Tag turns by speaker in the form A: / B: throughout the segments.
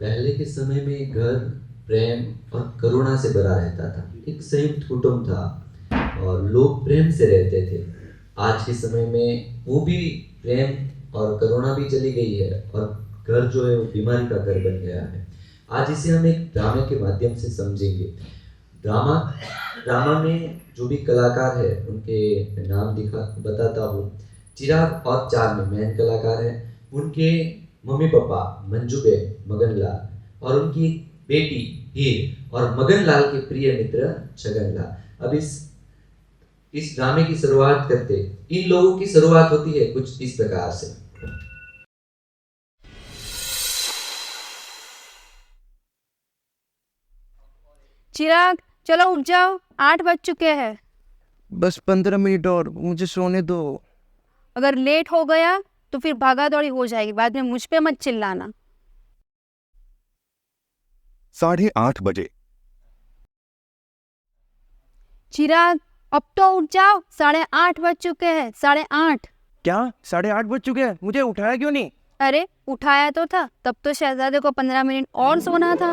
A: पहले के समय में घर प्रेम और करुणा से भरा रहता था। एक संयुक्त कुटुंब था और लोग प्रेम से रहते थे। आज के समय में वो भी प्रेम और करुणा भी चली गई है और घर जो है वो बीमारी का घर बन गया है। आज इसे हम एक ड्रामे के माध्यम से समझेंगे। ड्रामा ड्रामा में जो भी कलाकार है उनके नाम दिखा बताता हूँ। चिराग और चांद मेन कलाकार हैं। उनके mummy papa Manju Ben Maganlal और उनकी बेटी हीर और मगनलाल के प्रिय मित्र छगनलाल। अब इस ड्रामे की शुरुआत करते, इन लोगों की शुरुआत होती है कुछ इस प्रकार से।
B: चिराग, चलो उठ जाओ, 8 बज चुके हैं।
C: बस 15 मिनट और, मुझे सोने दो।
B: अगर लेट हो गया तो फिर भागा दौड़ी हो जाएगी, बाद में मुझ पे मत चिल्लाना।
D: 8:30 बजे।
B: चिराग, अब तो उठ जाओ, 8:30 बज चुके हैं, 8:30।
C: क्या 8:30 बज चुके हैं? मुझे उठाया क्यों नहीं?
B: अरे उठाया तो था, तब तो शहजादे को 15 मिनट और सोना था।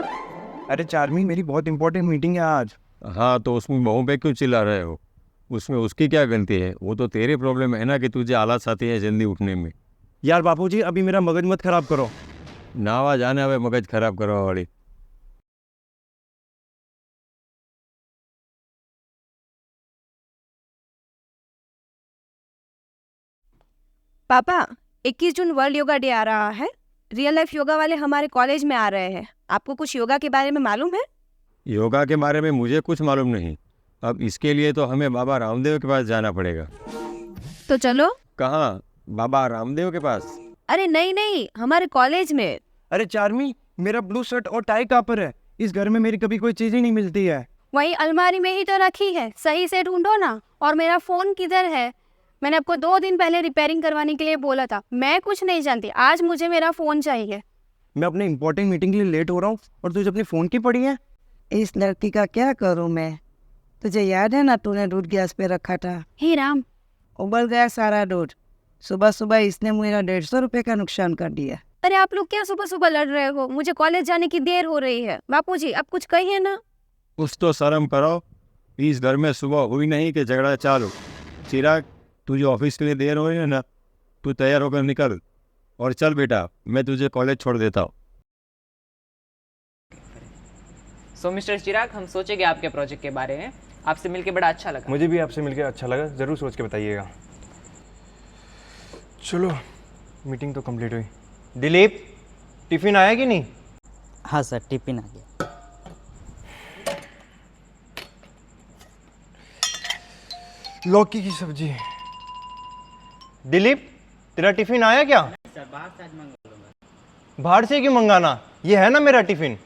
C: अरे चार्मी, मेरी बहुत इंपॉर्टेंट मीटिंग है आज।
D: हाँ, तो उसमें बहू पे क्यों चिल्ला रहे हो? उसमें उसकी क्या गलती है? वो तो तेरी प्रॉब्लम है ना कि तुझे आलस आती है जल्दी उठने में।
C: यार बापूजी, अभी मेरा मगज मत खराब करो।
D: नावा जाने हवे मगज खराब करवा वाली।
B: पापा, 21 जून वर्ल्ड योगा डे आ रहा है। रियल लाइफ योगा वाले हमारे कॉलेज में आ रहे हैं। आपको कुछ योगा के बारे में मालूम है?
D: योगा के बारे में मुझे कुछ मालूम नहीं। अब इसके लिए तो हमें बाबा रामदेव के पास जाना पड़ेगा।
B: तो चलो।
D: कहाँ? बाबा रामदेव के पास?
B: अरे नहीं नहीं, हमारे कॉलेज में।
C: अरे चार्मी, मेरा ब्लू शर्ट और टाई कहाँ पर है? इस घर में मेरी कभी कोई चीज ही नहीं मिलती है।
B: वही अलमारी में ही तो रखी है, सही से ढूंढो ना। और मेरा फोन किधर है? मैंने आपको 2 दिन पहले रिपेयरिंग करवाने के लिए बोला था। मैं कुछ नहीं जानती, आज मुझे मेरा फोन चाहिए।
C: मैं अपने इंपॉर्टेंट मीटिंग के लिए लेट हो रहा हूँ और तुझे अपने फोन की पड़ी है।
E: इस लड़की का क्या करूं मैं? तुझे याद है ना, तूने दूध गैस पे रखा था,
B: हे राम।
E: उबल गया सारा दूध। सुबह सुबह इसने मेरा 150 रुपये का नुकसान कर दिया।
B: अरे आप लोग क्या सुबह सुबह लड़ रहे हो? मुझे कॉलेज जाने की देर हो रही है। बापूजी, आप कुछ कहिए ना।
D: कुछ तो शर्म करो। इस घर में सुबह हुई नहीं कि झगड़ा चालू। चिराग, तुझे ऑफिस के लिए देर हो रही है ना, तू तैयार होकर निकल और चल बेटा, मैं तुझे कॉलेज छोड़ देता हूँ।
F: सो मिस्टर चिराग, हम सोचेंगे आपके प्रोजेक्ट के बारे में। आपसे मिलके बड़ा अच्छा लगा।
G: मुझे भी आपसे मिलकर अच्छा लगा, ज़रूर सोच के बताइएगा। चलो, मीटिंग तो कंप्लीट हुई। दिलीप, टिफ़िन आया कि नहीं?
H: हाँ सर, टिफिन आ गया।
G: लौकी की सब्जी। दिलीप, तेरा टिफ़िन आया क्या?
H: सर,
G: बाहर से क्यों मंगाना? ये है ना मेरा टिफ़िन,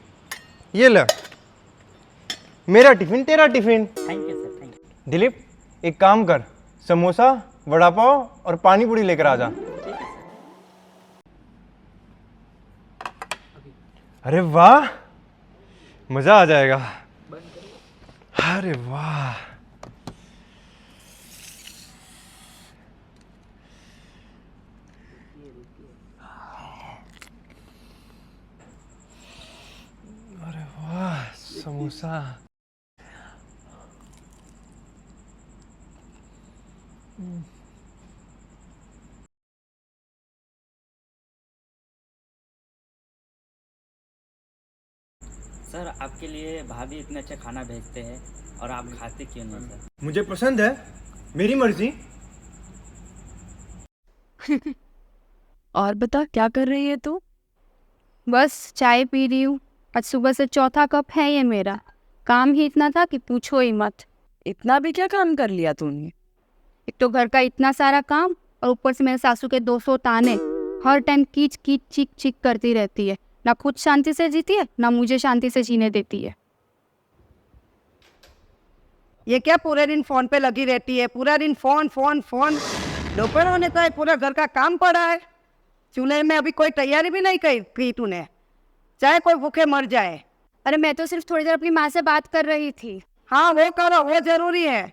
G: ये ले। मेरा टिफ़िन तेरा tiffin.
H: Thank you sir, thank you.
G: Dilip, एक काम कर, समोसा, वड़ा पाव और पानी पूरी लेकर आ जा। अरे वाह, मज़ा आ जाएगा। अरे वाह, अरे वाह, समोसा।
H: सर, आपके लिए भाभी इतना अच्छा खाना भेजते हैं और आप खाते क्यों नहीं सर?
G: मुझे पसंद है, मेरी मर्जी।
B: और बता, क्या कर रही है तू? बस चाय पी रही हूँ। आज सुबह से चौथा कप है ये मेरा। काम ही इतना था कि पूछो ही मत।
E: इतना भी क्या काम कर लिया तूने?
B: एक तो घर का इतना सारा काम और ऊपर से मेरे सासू के 200 ताने। हर टाइम कीच कीच चीख चीख करती रहती है। ना खुद शांति से जीती है, ना मुझे शांति से जीने देती है।
E: ये क्या पूरे दिन फोन पे लगी रहती है? पूरा दिन फोन फोन फोन। दोपहर होने का है, पूरा घर का काम पड़ा है। चूल्हे में अभी कोई तैयारी भी नहीं की तूने, चाहे कोई भूखे मर जाए।
B: अरे मैं तो सिर्फ थोड़ी देर अपनी माँ से बात कर रही थी।
E: हाँ वो करो, वो जरूरी है,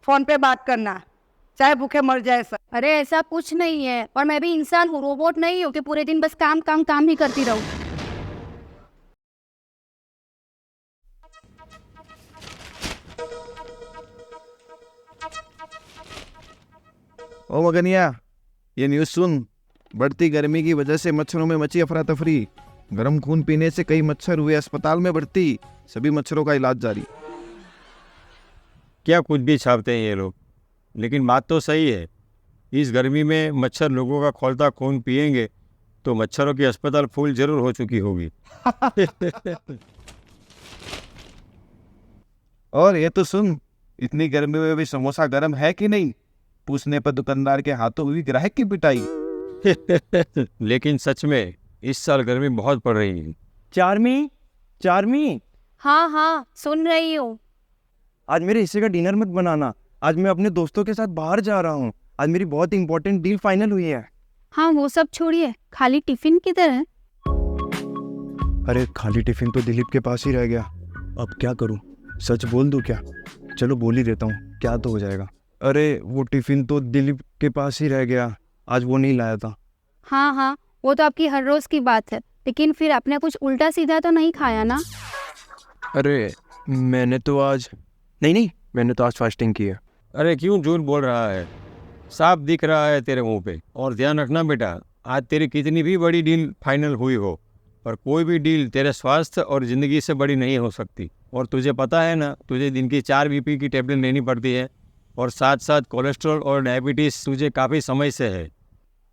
E: फोन पे बात करना, चाहे भूखे मर जाए सब।
B: अरे ऐसा कुछ नहीं है, और मैं भी इंसान हूँ, रोबोट नहीं हूँ कि पूरे दिन बस काम काम काम ही करती रहूँ।
I: ओ मगनिया, ये न्यूज़ सुन। बढ़ती गर्मी की वजह से मच्छरों में मची अफरा तफरी। गर्म खून पीने से कई मच्छर हुए अस्पताल में भर्ती। सभी मच्छरों का इलाज जारी।
D: क्या कुछ भी छापते हैं ये लोग, लेकिन बात तो सही है। इस गर्मी में मच्छर लोगों का खौलता खून पिएंगे तो मच्छरों की अस्पताल फुल जरूर हो चुकी होगी।
I: और ये तो सुन, इतनी गर्मी में भी समोसा गर्म है कि नहीं, पूछने पर दुकानदार के हाथों हुई ग्राहक की पिटाई।
D: लेकिन सच में इस साल गर्मी बहुत पड़ रही है।
G: चार्मी, चार्मी,
B: हाँ हाँ सुन रही हूँ।
G: आज मेरे हिस्से का डिनर मत बनाना। आज मैं अपने दोस्तों के साथ बाहर जा रहा हूँ। आज मेरी बहुत इंपॉर्टेंट डील फाइनल हुई है।
B: हाँ वो सब छोड़िए, खाली टिफिन किधर है?
G: अरे खाली टिफिन तो दिलीप के पास ही रह गया। अब क्या करूँ? सच बोल दूँ क्या? चलो बोल ही देता हूँ, क्या तो हो जाएगा। अरे वो टिफिन तो दिलीप के पास ही रह गया, आज वो नहीं लाया था।
B: हाँ हाँ वो तो आपकी हर रोज़ की बात है, लेकिन फिर आपने कुछ उल्टा सीधा तो नहीं खाया ना?
G: अरे मैंने तो आज मैंने तो आज फास्टिंग की है।
D: अरे क्यों झूठ बोल रहा है? साफ दिख रहा है तेरे मुंह पे। और ध्यान रखना बेटा, आज तेरी कितनी भी बड़ी डील फाइनल हुई हो, पर कोई भी डील तेरे स्वास्थ्य और ज़िंदगी से बड़ी नहीं हो सकती। और तुझे पता है ना, तुझे दिन की 4 बीपी की टेबलेट लेनी पड़ती है, और साथ साथ कोलेस्ट्रॉल और डायबिटीज़ तुझे काफ़ी समय से है।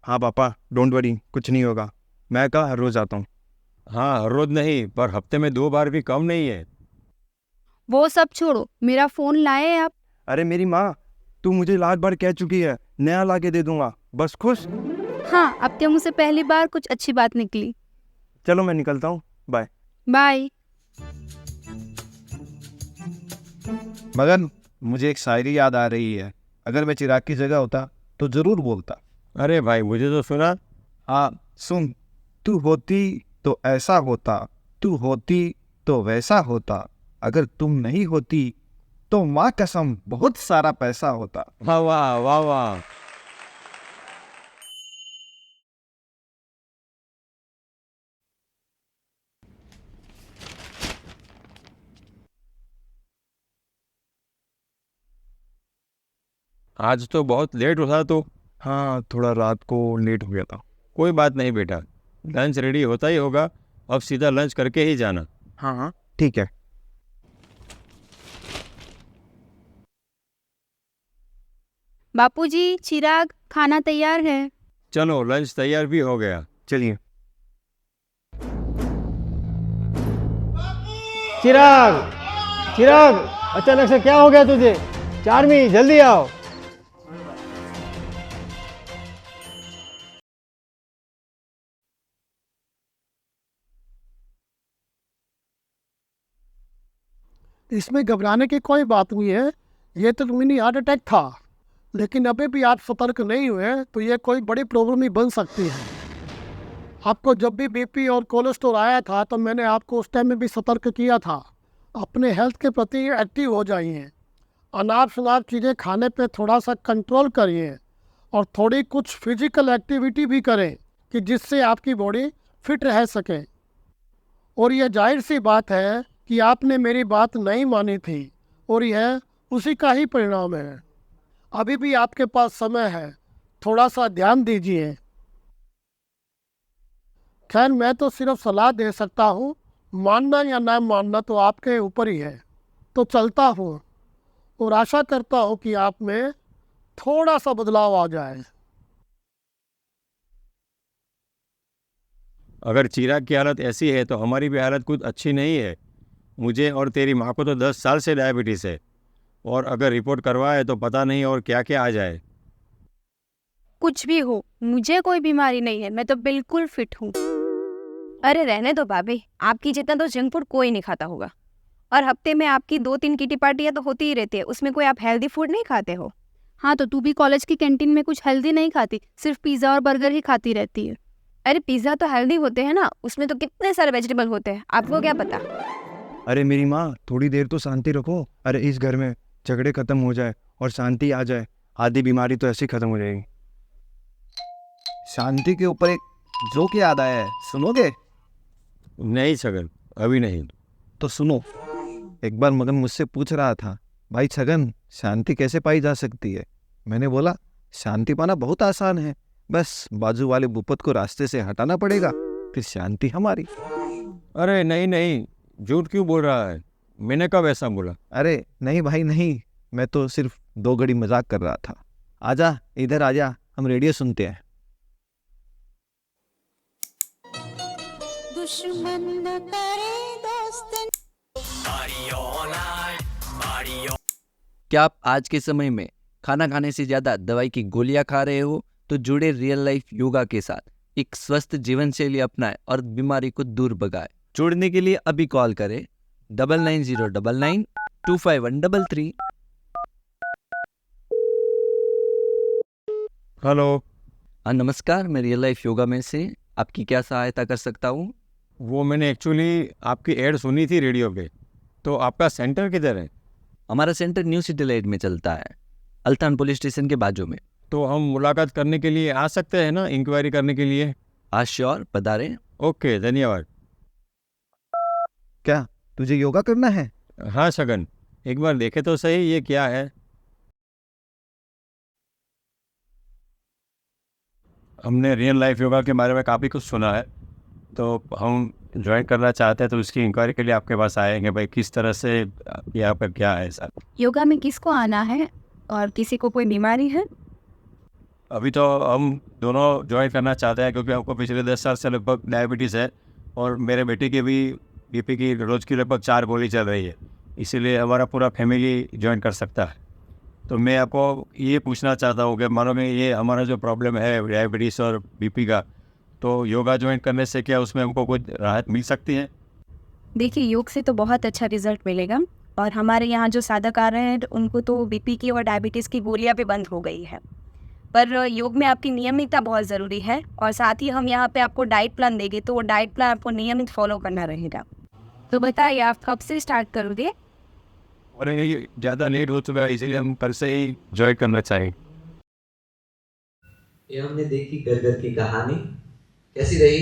G: हाँ पापा, डोंट वरी, कुछ नहीं होगा। मैं कहा हर रोज़ आता हूँ।
D: हाँ, हर रोज़ नहीं, पर हफ्ते में 2 बार भी कम नहीं है।
B: वो सब छोड़ो, मेरा फ़ोन लाए आप?
G: अरे मेरी माँ, तू मुझे लाख बार कह चुकी है, नया ला के दे दूंगा, बस खुश।
B: हाँ अब तो मुझसे पहली बार कुछ अच्छी बात निकली।
G: चलो मैं निकलता हूँ, बाय।
B: बाय।
I: मगन, मुझे एक शायरी याद आ रही है। अगर मैं चिराग की जगह होता तो जरूर बोलता।
D: अरे भाई, मुझे तो सुना।
I: हाँ सुन। तू होती तो ऐसा होता, तू होती तो वैसा होता, अगर तुम नहीं होती तो माँ कसम बहुत सारा पैसा होता।
D: वाह वाह वाह वाह। आज तो बहुत लेट उठा तो।
G: हाँ थोड़ा रात को लेट हो गया था।
D: कोई बात नहीं बेटा, लंच रेडी होता ही होगा, अब सीधा लंच करके ही जाना।
G: हाँ हाँ ठीक है।
B: बापूजी, चिराग, खाना तैयार है।
D: चलो, लंच तैयार भी हो गया।
G: चलिए।
C: चिराग, चिराग, अचानक से क्या हो गया तुझे? चार्मी, जल्दी आओ।
J: इसमें घबराने की कोई बात नहीं है, ये तो मिनी हार्ट अटैक था। लेकिन अभी भी आप सतर्क नहीं हुए तो ये कोई बड़ी प्रॉब्लम ही बन सकती है। आपको जब भी बीपी और कोलेस्ट्रॉल आया था तो मैंने आपको उस टाइम में भी सतर्क किया था। अपने हेल्थ के प्रति एक्टिव हो जाइए, अनाप शनाप चीज़ें खाने पे थोड़ा सा कंट्रोल करिए और थोड़ी कुछ फिजिकल एक्टिविटी भी करें कि जिससे आपकी बॉडी फिट रह सके। और यह जाहिर सी बात है कि आपने मेरी बात नहीं मानी थी और यह उसी का ही परिणाम है। अभी भी आपके पास समय है, थोड़ा सा ध्यान दीजिए। खैर मैं तो सिर्फ सलाह दे सकता हूँ, मानना या ना मानना तो आपके ऊपर ही है। तो चलता हूँ और आशा करता हूँ कि आप में थोड़ा सा बदलाव आ जाए।
D: अगर चिराग की हालत ऐसी है तो हमारी भी हालत कुछ अच्छी नहीं है। मुझे और तेरी माँ को तो 10 साल से डायबिटीज़ है, और अगर रिपोर्ट करवाए तो पता नहीं और क्या क्या आ जाए।
B: कुछ भी हो, मुझे कोई बीमारी नहीं है, मैं तो बिल्कुल फिट हूँ।
K: अरे रहने दो भाभी, आपकी जितना तो जंक फूड कोई नहीं खाता होगा। और हफ्ते में आपकी 2-3 किटी पार्टियाँ तो होती ही रहती है, उसमें कोई आप हेल्दी फूड नहीं खाते हो?
B: हाँ तो तू भी कॉलेज की कैंटीन में कुछ हेल्दी नहीं खाती, सिर्फ पिज़्ज़ा और बर्गर ही खाती रहती है।
K: अरे पिज़्ज़ा तो हेल्दी होते हैं ना, उसमें तो कितने सारे वेजिटेबल होते हैं, आपको क्या पता।
G: अरे मेरी माँ, थोड़ी देर तो शांति रखो। अरे इस घर में झगड़े खत्म हो जाए और शांति आ जाए, आधी बीमारी तो ऐसे ही खत्म हो जाएगी।
I: शांति के ऊपर एक जोक याद आया है, सुनोगे?
D: नहीं छगन, अभी नहीं।
I: तो सुनो। एक बार मगन मुझसे पूछ रहा था, भाई छगन, शांति कैसे पाई जा सकती है? मैंने बोला, शांति पाना बहुत आसान है, बस बाजू वाले भूपत को रास्ते से हटाना पड़ेगा, फिर शांति हमारी।
D: अरे नहीं नहीं, झूठ क्यों बोल रहा है? मैंने कब ऐसा बोला?
I: अरे नहीं भाई नहीं, मैं तो सिर्फ 2 घड़ी मजाक कर रहा था। आजा इधर आजा, हम रेडियो सुनते हैं।
L: दुश्मन न करे दोस्त।
M: क्या आप आज के समय में खाना खाने से ज़्यादा दवाई की गोलियां खा रहे हो? तो जुड़े रियल लाइफ योगा के साथ, एक स्वस्थ जीवन शैली अपनाएं और बीमारी को दूर भगाएं। जुड़ने के लिए अभी कॉल करें 990999 25133।
D: हेलो।
M: हाँ नमस्कार, मैं रियल लाइफ योगा में से आपकी क्या सहायता कर सकता हूँ?
D: वो मैंने एक्चुअली आपकी ऐड सुनी थी रेडियो पे। तो आपका सेंटर किधर है?
M: हमारा सेंटर न्यू सिटी लाइट में चलता है, अल्तान पुलिस स्टेशन के बाजू में।
D: तो हम मुलाकात करने के लिए आ सकते हैं ना, इंक्वायरी करने के लिए?
M: हाँ श्योर, पधारें।
D: ओके, धन्यवाद।
I: क्या तुझे योगा करना है?
D: हाँ शगन, एक बार देखे तो सही ये क्या है। हमने रियल लाइफ योगा के बारे में काफ़ी कुछ सुना है, तो हम ज्वाइन करना चाहते हैं, तो उसकी इंक्वायरी के लिए आपके पास आएंगे। भाई किस तरह से यहाँ पर क्या है सर?
K: योगा में किसको आना है और किसी को कोई बीमारी है?
D: अभी तो हम दोनों ज्वाइन करना चाहते हैं, क्योंकि हमको पिछले 10 साल से लगभग डायबिटीज़ है और मेरे बेटे की भी बीपी की रोज़ की लगभग 4 गोली चल रही है, इसीलिए हमारा पूरा फैमिली ज्वाइन कर सकता है। तो मैं आपको ये पूछना चाहता हूँ कि मानो में ये हमारा जो प्रॉब्लम है डायबिटीज़ और बीपी का, तो योगा ज्वाइन करने से क्या उसमें हमको कुछ राहत मिल सकती है?
K: देखिए, योग से तो बहुत अच्छा रिजल्ट मिलेगा और हमारे यहाँ जो साधक आ रहे हैं उनको तो बीपी की और डायबिटीज़ की गोलियाँ भी बंद हो गई है। पर योग में आपकी नियमितता बहुत ज़रूरी है और साथ ही हम यहाँ पे आपको डाइट प्लान देंगे, तो वो डाइट प्लान आपको नियमित फॉलो करना रहेगा। तो बताइए आप कब से स्टार्ट करोगे?
D: अरे ये ज़्यादा लेट हो चुका है, इसीलिए हम कल से ही ज्वाइन करना चाहेंगे।
A: ये हमने देखी घर घर की कहानी, कैसी रही?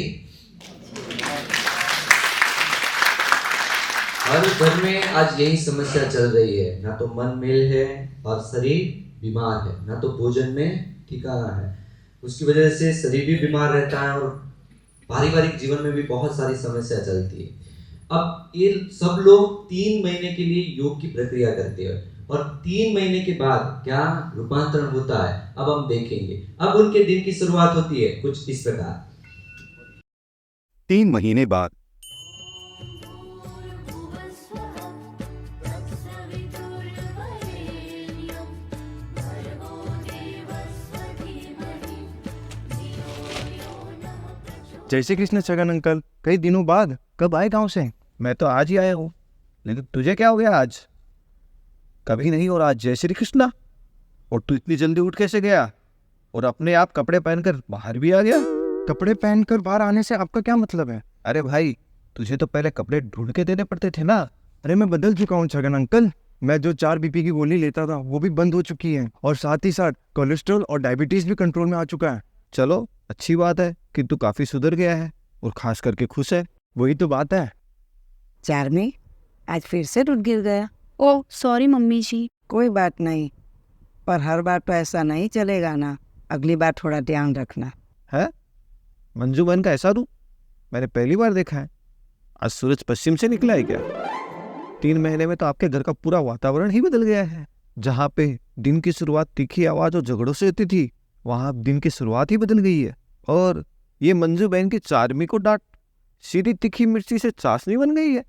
A: हर घर में आज यही समस्या चल रही है, ना तो मन मेल है और शरीर बीमार है, ना तो भोजन में ठिकाना है। उसकी वजह से शरीर भी बीमार रहता है और पारिवारिक जीवन में भी बहुत सारी समस्या चलती है। अब ये सब लोग 3 महीने के लिए योग की प्रक्रिया करते हैं और 3 महीने के बाद क्या रूपांतरण होता है अब हम देखेंगे। अब उनके दिन की शुरुआत होती है कुछ इस प्रकार।
G: 3 महीने बाद जय श्री कृष्ण छगन अंकल, कई दिनों बाद कब आए गांव से?
I: मैं तो आज ही आया हूँ, लेकिन तुझे क्या हो गया आज? कभी नहीं और आज जय श्री कृष्णा। और तू इतनी जल्दी उठ कैसे गया और अपने आप कपड़े पहनकर बाहर भी आ गया?
G: कपड़े पहनकर बाहर आने से आपका क्या मतलब है?
I: अरे भाई, तुझे तो पहले कपड़े ढूंढ के देने पड़ते थे ना।
G: अरे मैं बदल चुका हूँ छगन अंकल, मैं जो 4 बीपी की गोली लेता था वो भी बंद हो चुकी है और साथ ही साथ कोलेस्ट्रॉल और डायबिटीज भी कंट्रोल में आ चुका है।
I: चलो अच्छी बात है कि तू काफी सुधर गया है और खास करके खुश है।
G: वही तो बात है।
E: चार्मी, आज फिर से टूट गिर गया।
B: ओह सॉरी मम्मी जी।
E: कोई बात नहीं, पर हर बार तो ऐसा नहीं चलेगा ना, अगली बार थोड़ा ध्यान रखना।
I: है मंजू बहन का ऐसा रूप मैंने पहली बार देखा है। आज सूरज पश्चिम से निकला है क्या? 3 महीने में तो आपके घर का पूरा वातावरण ही बदल गया है। जहाँ पे दिन की शुरुआत तीखी आवाज और झगड़ों से होती थी, वहां दिन की शुरुआत ही बदल गई है। और ये मंजू बहन की चार्मी को डांट सीधी तीखी मिर्ची से चाशनी बन गई है।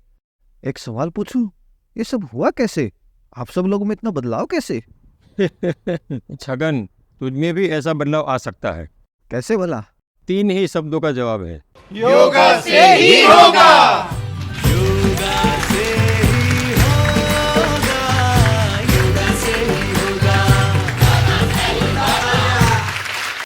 I: एक सवाल पूछूं, ये सब हुआ कैसे? आप सब लोगों में इतना बदलाव कैसे?
D: छगन, तुझमें भी ऐसा बदलाव आ सकता है।
I: कैसे भला?
D: 3 ही शब्दों का जवाब है,
L: योगा से ही होगा।